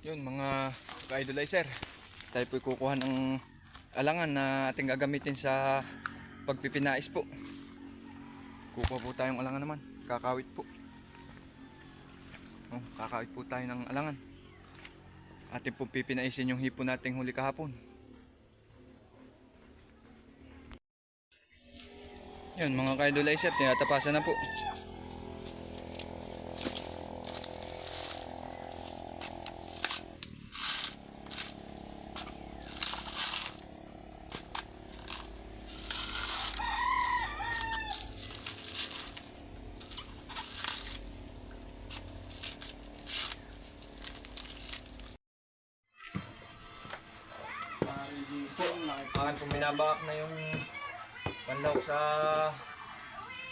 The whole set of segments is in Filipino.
Yun mga ka-idolizer, tayo po'y kukuha ng alangan na ating gagamitin sa pagpipinais po. Kukuha po tayong alangan naman, kakawit po. Kakawit po tayo ng alangan. Ating po pipinaisin yung hipon nating huli kahapon. Yun mga ka-idolizer, tinatapasan na po. Akin po minabak na yung panlaw sa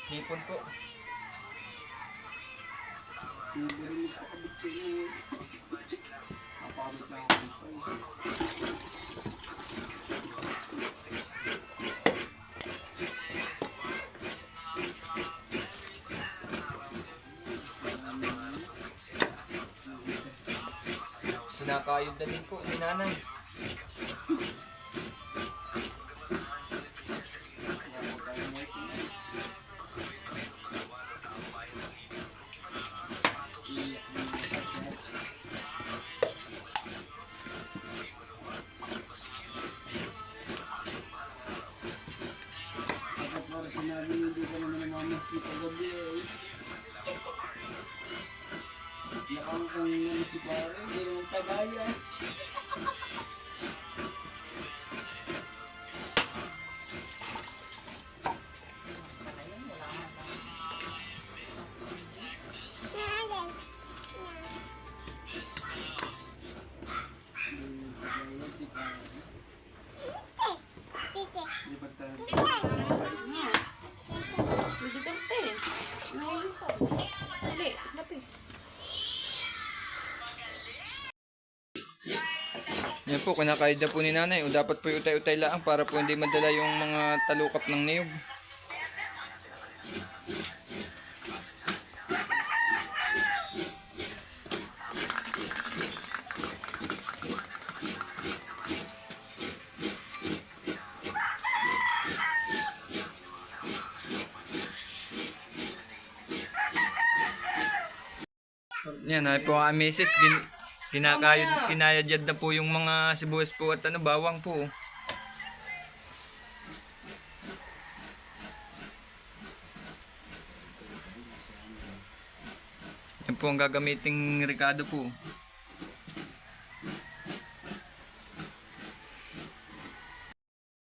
hipon po. Sinakayod na din po ni nanay. Sinabi hindi ka naman namamasip kagabi eh. Nakangkang nga si pare, hindi naman tagaya. Yan po, kinakaid na po ni nanay. O dapat po utay-utay lang para po hindi madala yung mga talukap ng niyog. Yan, ay po ang misis. Kinayad na po yung mga sibuyas po at bawang po. Yan po ang gagamiting rekado po.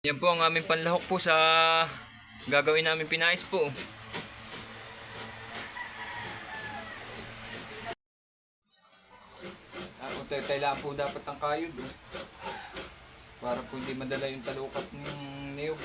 Yan po ang aming panlahok po sa gagawin namin pinais po. Kailangan po dapat ang kayod para po hindi madala yung talukat ng niyog.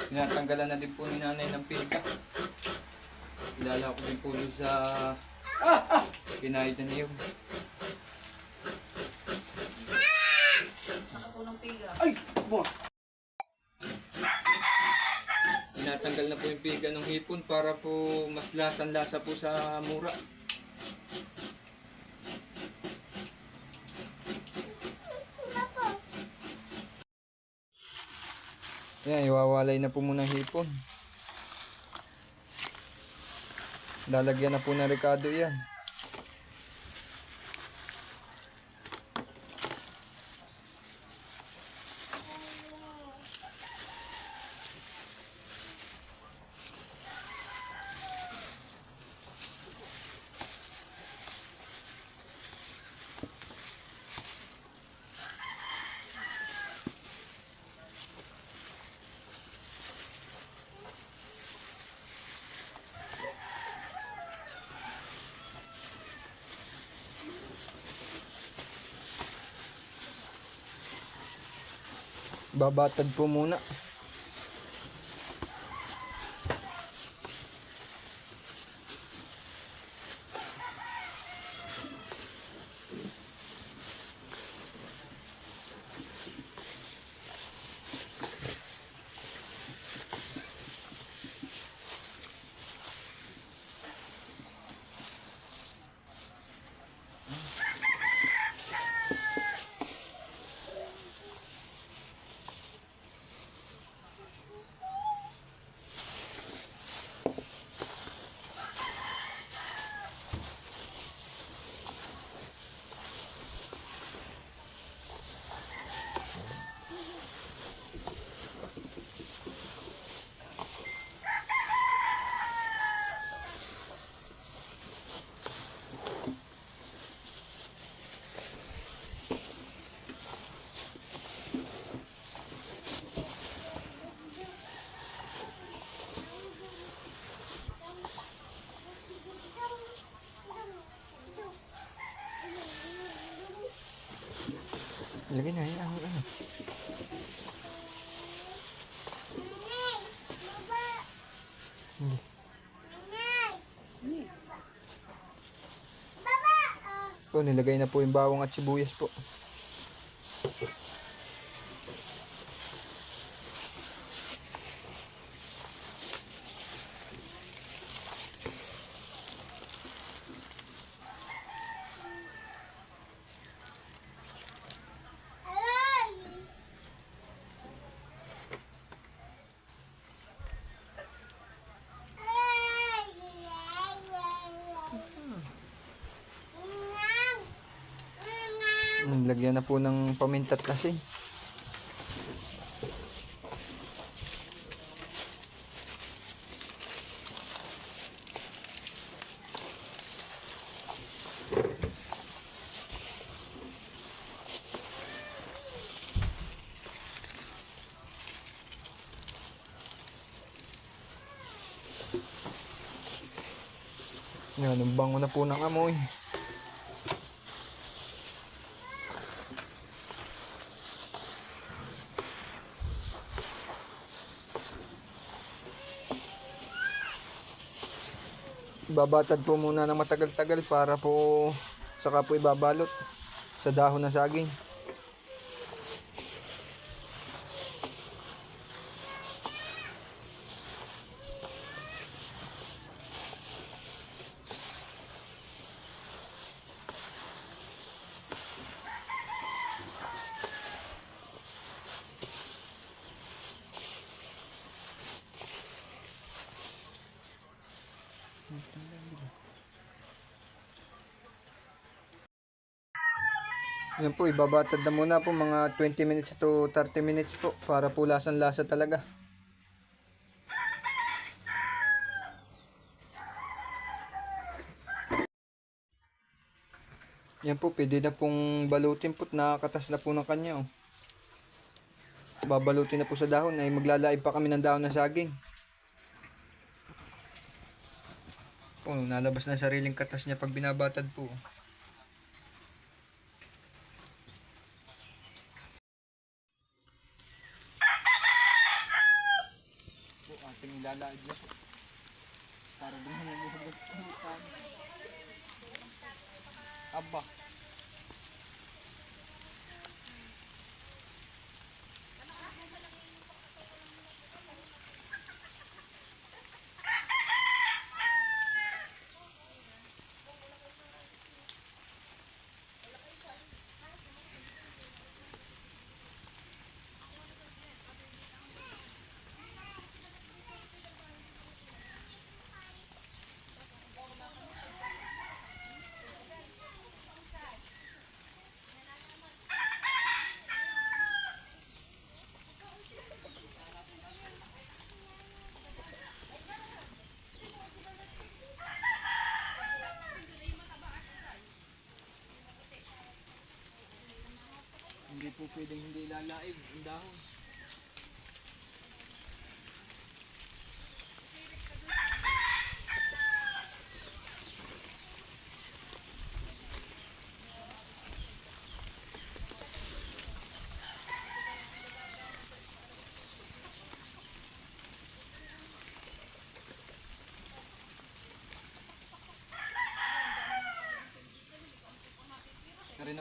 Tinatanggalan na din po ni nanay ng pinta. Ilala ko din po sa kinahit na niyog. Ay! Bo! Tinatanggal na po yung piga ng hipon para po mas lasang-lasa po sa mura. Yan, iwawalay na po muna ang hipon. Lalagyan na po ng rekado yan. Babatad po muna. Ilagay na yan. Ano. Po, nilagay na po yung bawang at sibuyas po. Lagyan na po ng paminta at asin. Yan, ang bango na po ng amoy. Babatad po muna ng matagal-tagal para po saka po ibabalot sa dahon ng saging. Yan po, ibabatad na muna po mga 20 minutes to 30 minutes po para po lasang-lasa talaga. Yan po, pwede na pong balutin po, nakakatas na po ng kanya. Oh. Babalutin na po sa dahon, ay maglalaib pa kami ng dahon ng saging. Po, nalabas na sariling katas niya pag binabatad po. Ating ilalaid na po para bumulog ang aba. Hindi po pwedeng hindi lalaib ang dahon.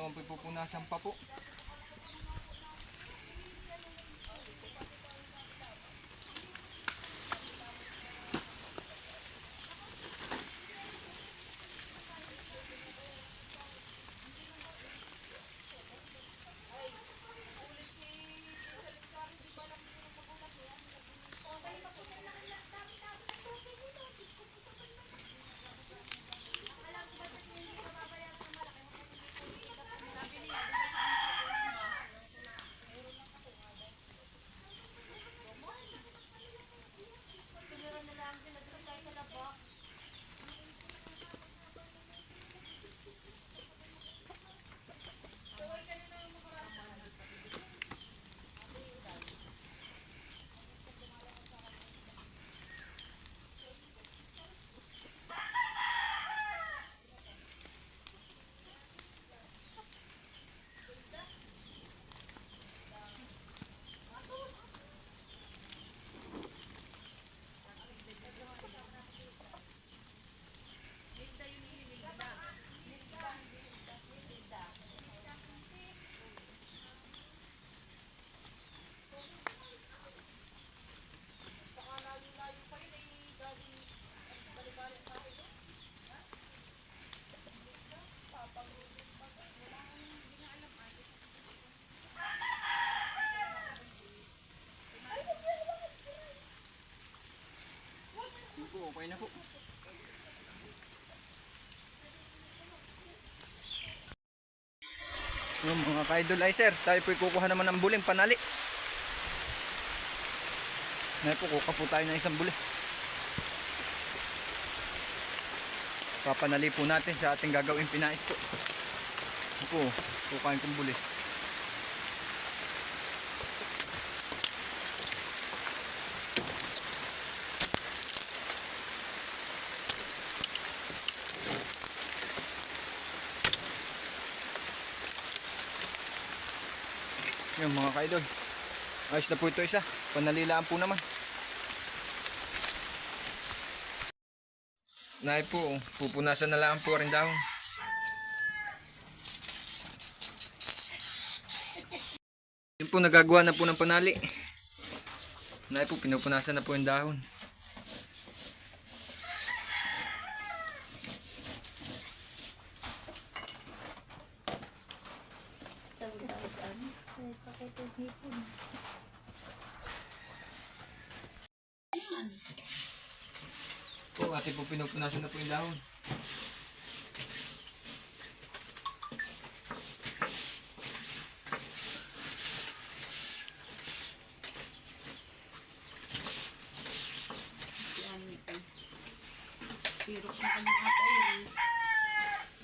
naman po pupunasan pa po. Okay na po. Yung mga ka-idolizer, tayo po kukuha naman ng buling panali. Ngayon po, kuka po tayo ng isang buli. Papanali po natin sa ating gagawing pinais po. Ito po, kukain kong buli. Yung mga ka-idol, ayos na po ito isa. Panalilaan po naman. Nay po, pupunasan na lang po rin dahon. Yun po, nagagawa na po ng panali. Nay po, pinupunasan na po yung dahon. Po, ate po, pinupunasan na po yung dahon. Sirok na kanyang ate Iris.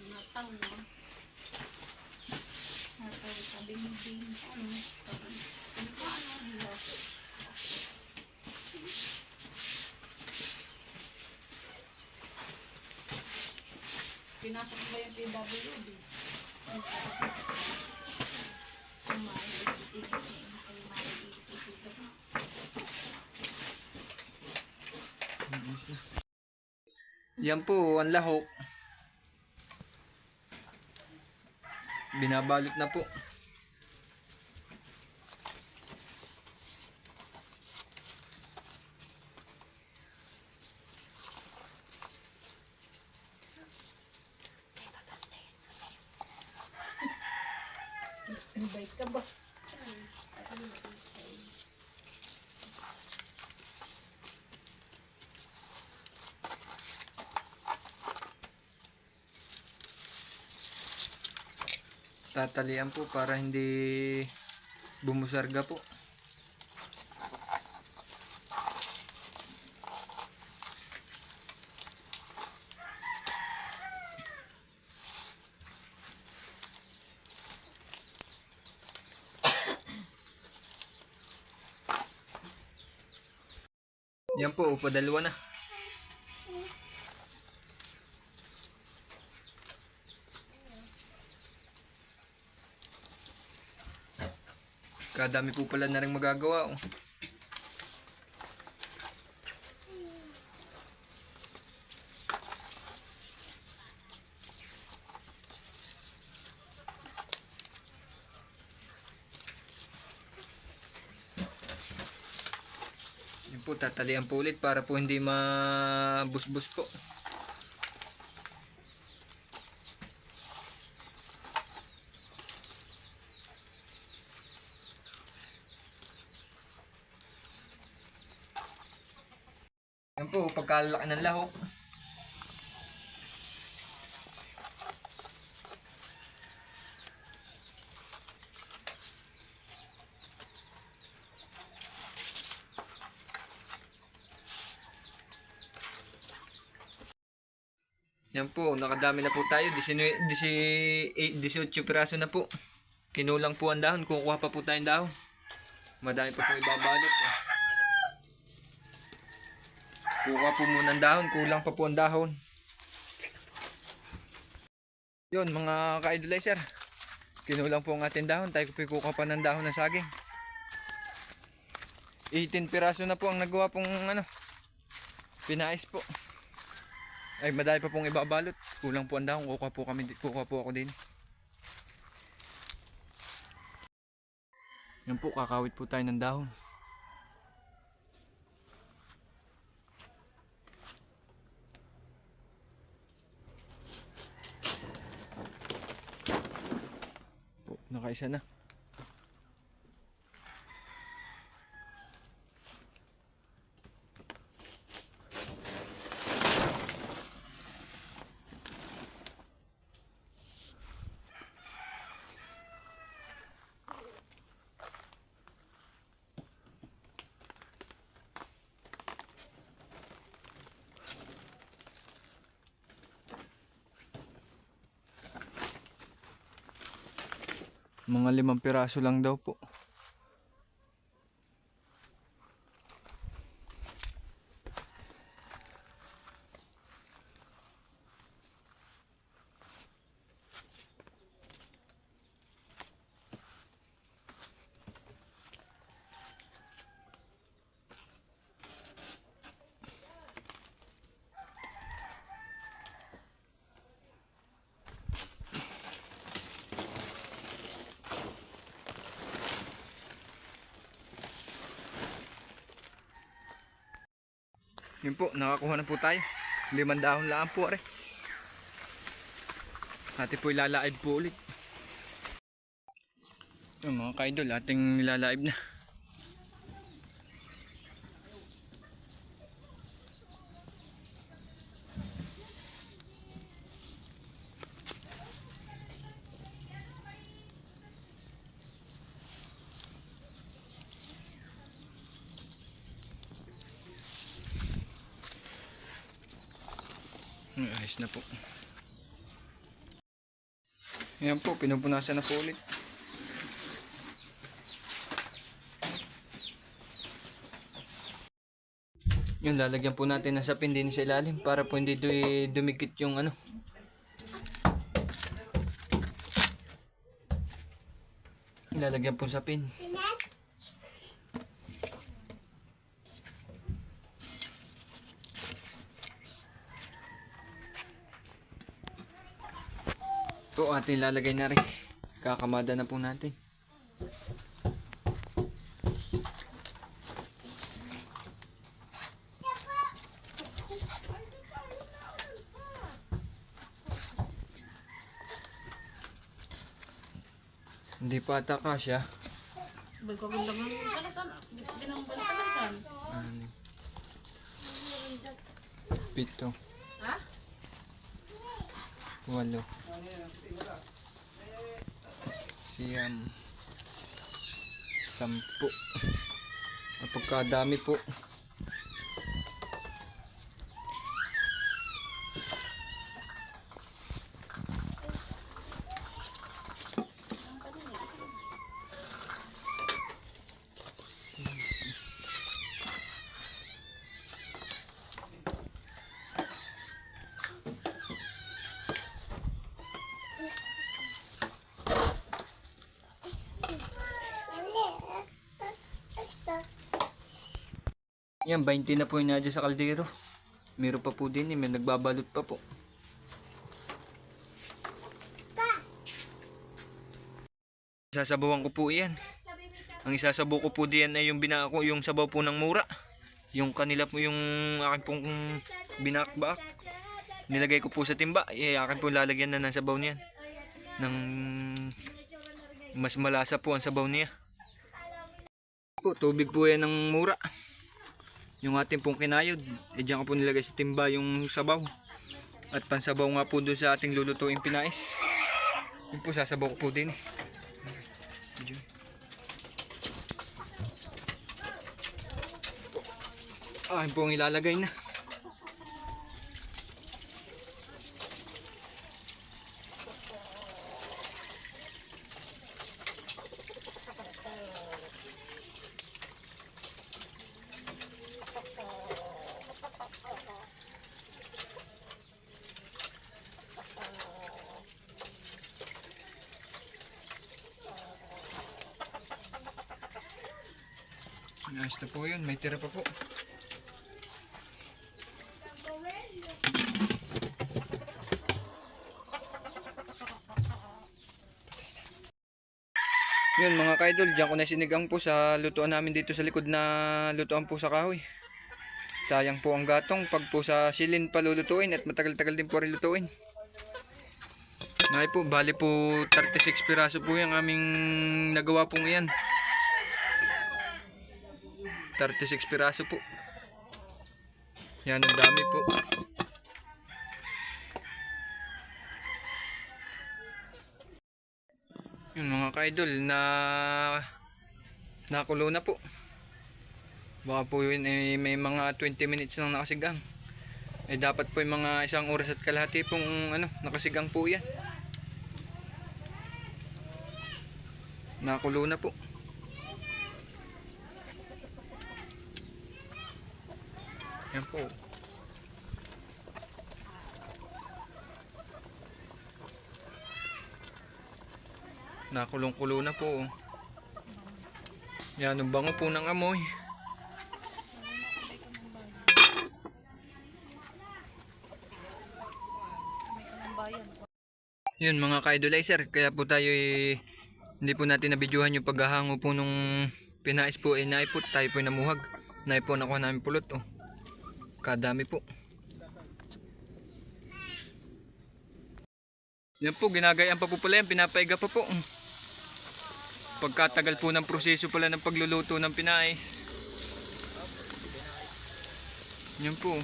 Natang na. Natang kabing-bing. Ano? Hilas. Pinasok ba yung PWD? Yan po, ang lahok. Binabalot na po. Invite ka ba? Tatalian po para hindi bumusarga po. Yan po, padalwa na. Kadami po pala na rin magagawa. Oh. Yan po, tatalian po ulit para po hindi mabusbus po. Yan po, pagkalaki ng lahok. Yan po, nakadami na po tayo. 18 piraso na po. Kinulang po ang dahon. Kukuha pa po tayong dahon. Madami pa po ibabalot. Kukuha po muna ang dahon. Kulang pa po ang dahon. Yun mga ka-idolizer. Kinulang po ang ating dahon. Tayo po kukuha pa ng dahon ng saging. 18 piraso na po ang nagawa pong pinais po. Ay, madami pa pong ibabalot. Kulang po ang dahon. Kukuha po ako din. Yan po, kakawit po tayo ng dahon. Po, nakaisa na. Mga 5 piraso lang daw po. Yun po, nakakuha na po tayo. 5 dahon lang po are. Atin po ilalaib po ulit. Yung mga kaidol, ating nilalaib na. Ayos na po. Ayan po, pinupunasan na po ulit. Yun, lalagyan po natin ng sapin din sa ilalim para po hindi dumikit yung lalagyan po sapin. Ito ating lalagay na rin. Kakamada na po natin. Hindi pa ata kasya. Bagkagandang ang salasan. Binambal salasan. 7. Ha? 8. Siyam. 10. Napagkadami po. Yan, 20 na po yung nadya sa kaldero. Meron pa po din, may nagbabalot pa po. Sasabawan ko po yan. Ang isasabaw ko po diyan ay yung binako, yung sabaw po ng mura. Yung kanila po yung akin pong binakbak. Nilagay ko po sa timba. Akin po lalagyan na ng sabaw niyan. Ng mas malasa po ang sabaw niya. Po, tubig po yan ng mura. Yung ating pong kinayod. Diyan ko po nilagay sa timba yung sabaw. At pansabaw nga po doon sa ating lulutuing pinais. Yun po, sasabaw ko po din eh. Yun po ang ilalagay na. Ayos na po yun, may tira pa po. Yun mga kaidol, diyan ko na sinigang po sa lutuan namin dito sa likod na lutuan po sa kahoy. Sayang po ang gatong pag po sa silin palulutuin at matagal-tagal din po rin lutuin. Ngay po, bali po 36 piraso po yung aming nagawa pong iyan. 36 piraso po. Yan, ang dami po. Yun mga ka-idol, nakulo na po. Baka po yun may mga 20 minutes nang nakasigang. Dapat po yung mga 1 oras at kalahati pong nakasigang po yan. Nakulo na po. Yan po. Nakulong-kulo na po. Yan, ang bango po ng amoy. Yun mga ka-idolizer, kaya po tayo hindi po natin nabidyuhan yung paghahango po nung pinais po naipot. Tayo po namuhag. Naipon nakuha namin pulot. Kadami po. Yan po, ginagayaan pa po pala yan, pinapaiga pa po. Pagkatagal po ng proseso pala ng pagluluto ng pinais. Yan po.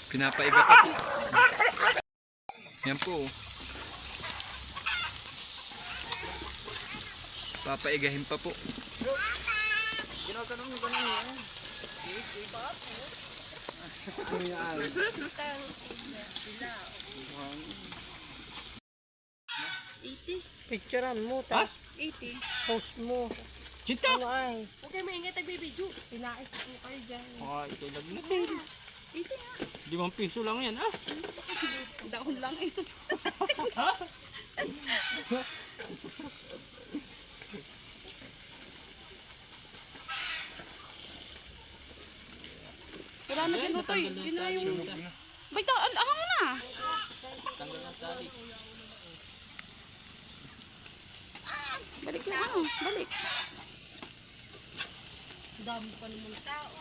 Pinapaiga pa po. Yan po. Papaigahin pa po. Ginaganong yung ganun yan. Picturean mo, tapos 80. Post mo. Chita! Ano ay? Okay, maingay tagbibidyo. Pinais ko kayo dyan. Ito lang natin. 80 nga. 5 piso lang yan, ah. Daon lang ito. Wala na ginutoy. Ginayong... Ba't ahang mo na? Tanggal na tali. Balik na ano. Balik. Dami pa naman tao.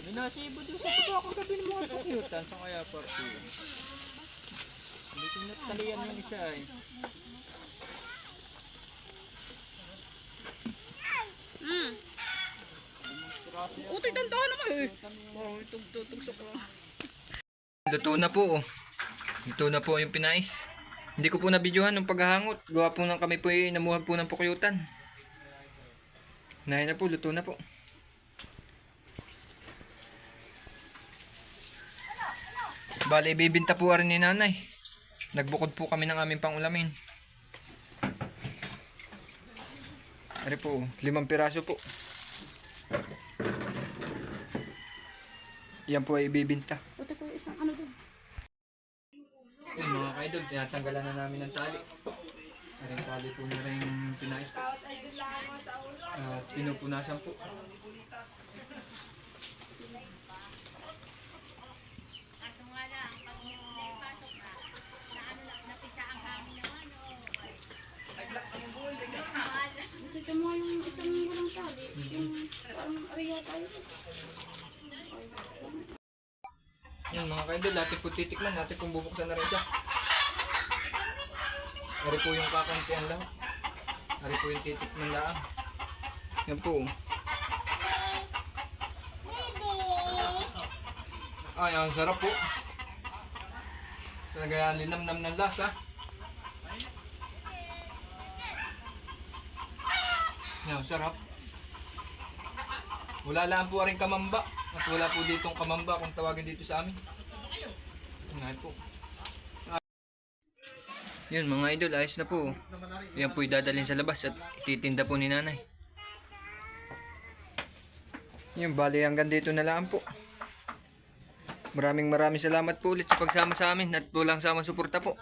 Binasibo doon sa pagkakagabi ng mga kakyutan. Saan kaya party? Hindi ko natalian yung isa eh. Utoy, tantahan naman eh. Oh, tugtog ko. Luto na po. Luto na po yung pinais. Hindi ko po nabidyuhan ng paghahangot. Gawa po ng kami po namuhag po ng pukyutan. Nahin na po, luto na po. Bale, ibibinta po rin ni nanay. Nagbukod po kami ng aming pangulamin. Ari po, 5 piraso po. Yan po ay ibibinta. Utoy ko isang ano doon. Yun mga kaidol, tinatanggalan na namin ng tali. Ang tali po na rin pinais po. At pinupunasan po. Ito mo yung isang walang tali. Yung parang ariya tayo. Yan mga kaidol, natin po titikman, natin pong bubuksan na rin isa. Ari po yung kakantian lang. Ari po yung titikman lang. Yan po. Ay, ang sarap po. Talaga linamnam ng lasa. Yan, sarap. Wala lang po rin kamamba. At wala po ditong kamamba kung tawagin dito sa amin. Yan po. Yun mga idol, ayos na po. Yan po idadalhin sa labas at ititinda po ni nanay. Yun, bali hanggang dito na lang po. Maraming salamat po ulit sa pagsama sa amin at walang sama suporta po.